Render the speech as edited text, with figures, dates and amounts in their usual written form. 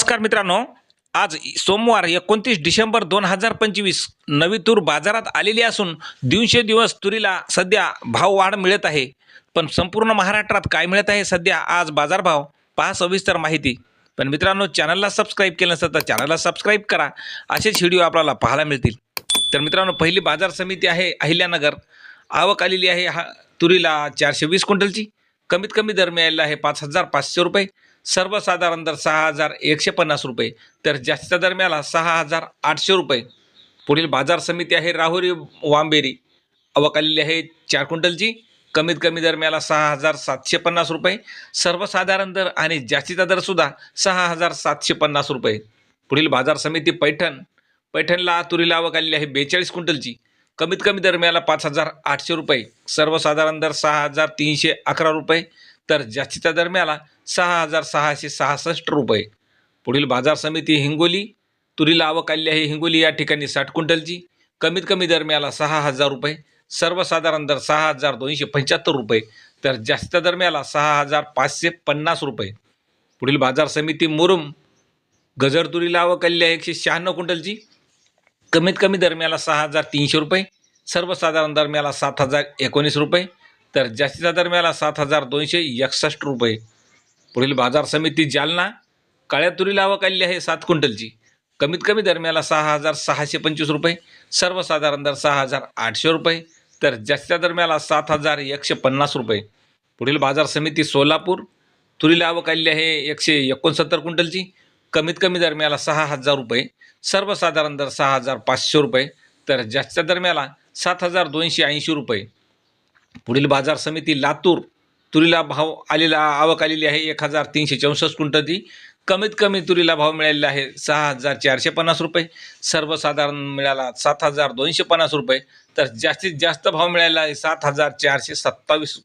नमस्कार मित्रांनो, आज सोमवार 29 डिसेंबर 2025 नवी तूर बाजारात आलेली असून दिवसेंदिवस तुरीला सध्या भाववाढ मिळत आहे. पण संपूर्ण महाराष्ट्रात काय मिळत आहे सध्या आज बाजारभाव पहा सविस्तर माहिती. पण मित्रांनो, चॅनलला सबस्क्राईब केलं नसेल तर चॅनलला सबस्क्राईब करा, असेच व्हिडिओ आपल्याला पाहायला मिळतील. तर मित्रांनो, पहिली बाजार समिती आहे अहिल्यानगर. आवक आलेली आहे तुरीला 420 क्विंटलची. कमीत कमी दर मिळालेला आहे 5,500 रुपये. सर्वसाधारण दर 6,150 रुपये, तर जास्तीचा दर मिळाला 6,800 रुपये. पुढील बाजार समिती आहे राहुरी वांबेरी. आवक आलेली आहे 4 क्विंटलची. कमीत कमी दर मिळाला 6,750 रुपये. सर्वसाधारण दर आणि जास्तीचा दरसुद्धा 6,750 रुपये. पुढील बाजार समिती पैठणला तुरीला आवक आलेली आहे 42 क्विंटलची. कमीत कमी दर मिळाला 5,800 रुपये. सर्वसाधारण दर 6,311 रुपये, तर जास्तीचा दर मिळाला 6,666 रुपये. पुढील बाजार समिती हिंगोली. तुरीला आवक आलेली आहे हिंगोली या ठिकाणी 60 क्विंटलची. कमीत कमी दर मिळाला 6,000 रुपये. सर्वसाधारण दर 6,275 रुपये, तर जास्तीचा दर मिळाला 6,550 रुपये. पुढील बाजार समिती मुरुम. गजर तुरीला आवक आलेली आहे 196 क्विंटलची. कमीत कमी दर मिळाला 6,300 रुपये. सर्वसाधारण दर मिळाला 7,019 रुपये, तर जास्तीचा दर मिळाला 7,261 रुपये. पुढील बाजार समिती जालना. काळ्या तुरीला आवक आलेली आहे 7 क्विंटलची. कमीत कमी दर मिळाला 6,625 रुपये. सर्वसाधारण दर 6,800 रुपये, तर जास्तीचा दर मिळाला 7,150 रुपये. पुढील बाजार समिती सोलापूर. तुरीला आवक आलेली आहे 169 क्विंटलची. कमीत कमी दर मिळाला 6,000 रुपये. सर्वसाधारण दर 6,500 रुपये, तर जास्तीचा दर मिळाला 7,280 रुपये. पुढील बाजार समिती लातूर. तुरीला आवक आलेली आहे 1,364 क्विंटलची. कमीत कमी तुरीला भाव मिळालेला आहे 6,450 रुपये. सर्वसाधारण मिळाला 7,250 रुपये, तर जास्तीत जास्त भाव मिळालेला आहे 7,427